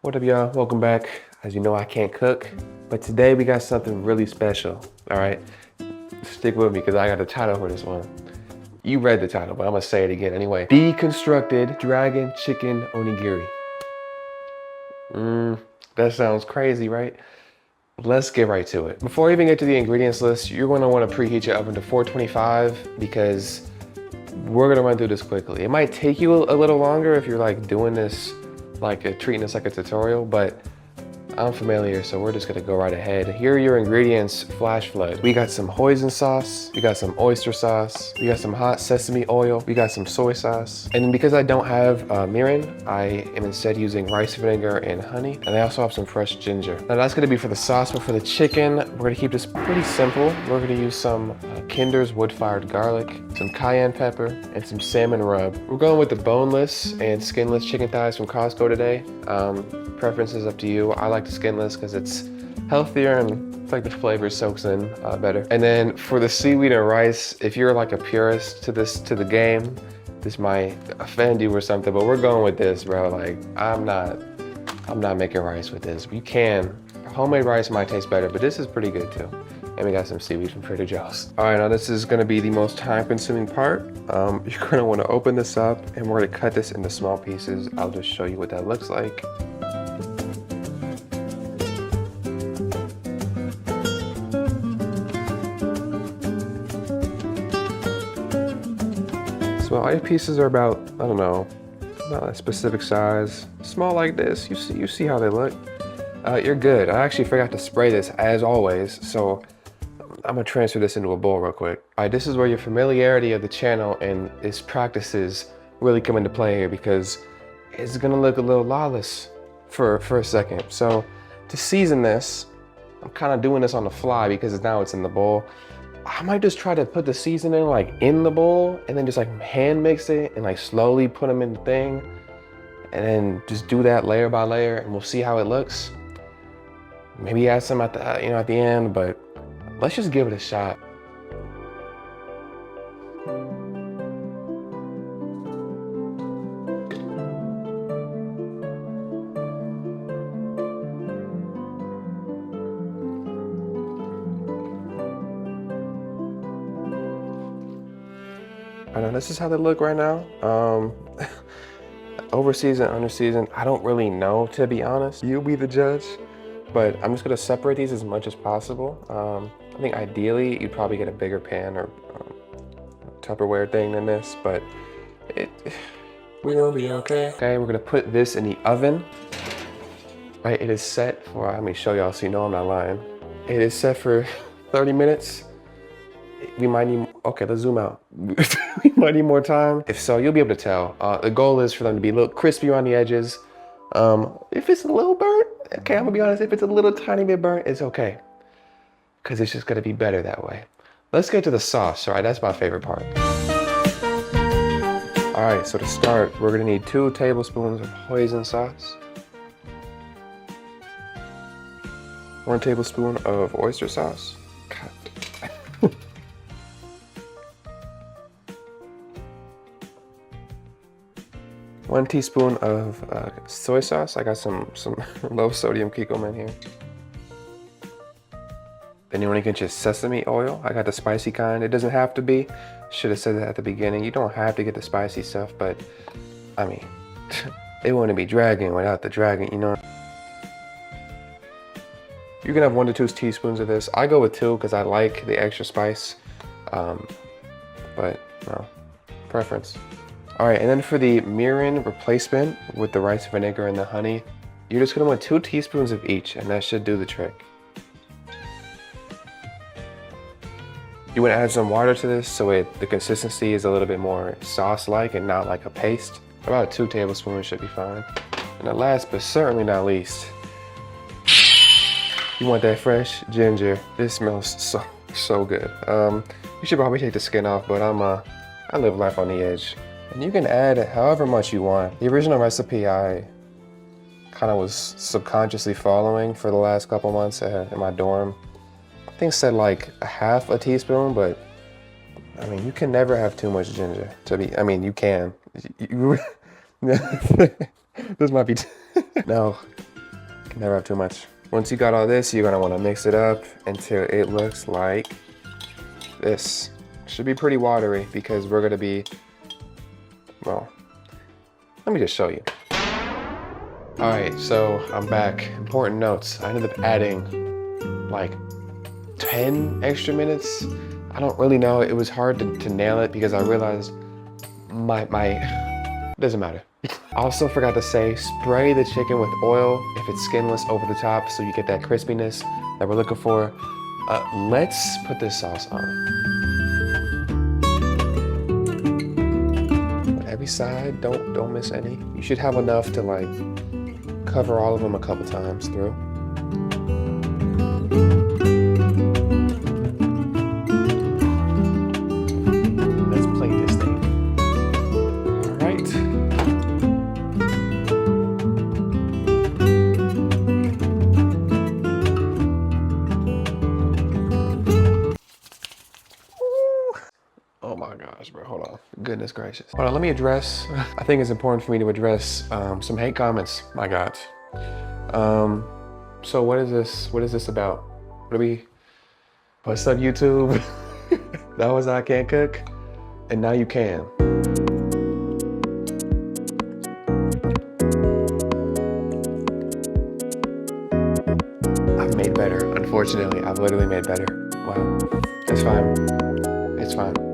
What up, y'all? Welcome back. As you know, I can't cook, but today we got something really special, all right? Stick with me because I got the title for this one. You read the title, but I'm gonna say it again anyway. Deconstructed dragon chicken onigiri. That sounds crazy, right? Let's get right to it. Before we even get to the ingredients list, you're gonna wanna preheat your oven to 425 because we're gonna run through this quickly. It might take you a little longer if you're like doing this, treating this like a tutorial, but I'm familiar, so we're just gonna go right ahead. Here are your ingredients, flash flood. We got some hoisin sauce, we got some oyster sauce, we got some hot sesame oil, we got some soy sauce. And then because I don't have mirin, I am instead using rice vinegar and honey. And I also have some fresh ginger. Now that's gonna be for the sauce, but for the chicken, we're gonna keep this pretty simple. We're gonna use some Kinder's wood-fired garlic, some cayenne pepper, and some salmon rub. We're going with the boneless and skinless chicken thighs from Costco today. Preference is up to you. I like the skinless because it's healthier and it's like the flavor soaks in better. And then for the seaweed and rice, if you're like a purist to the game, this might offend you or something, but we're going with this, bro. Like I'm not making rice with this. You can. Homemade rice might taste better, but this is pretty good too. And we got some seaweed from Trader Joe's. All right, now this is gonna be the most time-consuming part. You're gonna wanna open this up and we're gonna cut this into small pieces. I'll just show you what that looks like. So all your pieces are about, I don't know, not a specific size. Small like this, you see how they look. You're good. I actually forgot to spray this as always, so I'm gonna transfer this into a bowl real quick. All right, this is where your familiarity of the channel and its practices really come into play here because it's gonna look a little lawless for a second. So to season this, I'm kind of doing this on the fly because now it's in the bowl. I might just try to put the seasoning like in the bowl and then just like hand mix it and like slowly put them in the thing and then just do that layer by layer and we'll see how it looks. Maybe add some at the at the end, but let's just give it a shot. I know this is how they look right now. Over seasoned, under seasoned, I don't really know, to be honest. You be the judge. But I'm just gonna separate these as much as possible. I think ideally you'd probably get a bigger pan or Tupperware thing than this, but we'll be okay. Okay, we're gonna put this in the oven. Right, it is set for, let me show y'all so you know I'm not lying. It is set for 30 minutes. We might need, okay, let's zoom out. We might need more time. If so, you'll be able to tell. The goal is for them to be a little crispy around the edges. If it's a little burnt, okay, I'm gonna be honest, if it's a little tiny bit burnt, it's okay. Because it's just gonna be better that way. Let's get to the sauce, all right? That's my favorite part. All right, so to start, we're gonna need 2 tablespoons of hoisin sauce. 1 tablespoon of oyster sauce. God. 1 teaspoon of soy sauce. I got some low sodium Kikkoman here. Then you want to get your sesame oil. I got the spicy kind. It doesn't have to be. Should have said that at the beginning. You don't have to get the spicy stuff, but I mean, it wouldn't be dragon without the dragon, you know. You can have 1 to 2 teaspoons of this. I go with 2 because I like the extra spice, but no, preference. All right, and then for the mirin replacement with the rice vinegar and the honey, you're just gonna want 2 teaspoons of each, and that should do the trick. You wanna add some water to this so the consistency is a little bit more sauce-like and not like a paste. About 2 tablespoons should be fine. And then last but certainly not least, you want that fresh ginger. This smells so good. You should probably take the skin off, but I live life on the edge. And you can add however much you want. The original recipe I kind of was subconsciously following for the last couple months in my dorm. I think said like a half a teaspoon, but I mean, you can never have too much ginger I mean, you can. This might be, no, Never have too much. Once you got all this, you're gonna wanna mix it up until it looks like this. Should be pretty watery because we're gonna be, well, let me just show you. All right, so I'm back. Important notes. I ended up adding like 10 extra minutes. I don't really know. It was hard to nail it because I realized doesn't matter. I also forgot to say, spray the chicken with oil if it's skinless over the top so you get that crispiness that we're looking for. Let's put this sauce on. On every side, don't miss any. You should have enough to like cover all of them a couple times through. Let's plate this thing. All right. Oh my gosh, bro, hold on. Goodness gracious. Hold on, let me address, I think it's important for me to address some hate comments I got. So what is this about? What's up, YouTube? That was I Can't Cook, and now you can. I've made better, unfortunately. I've literally made better. Wow, it's fine, it's fine.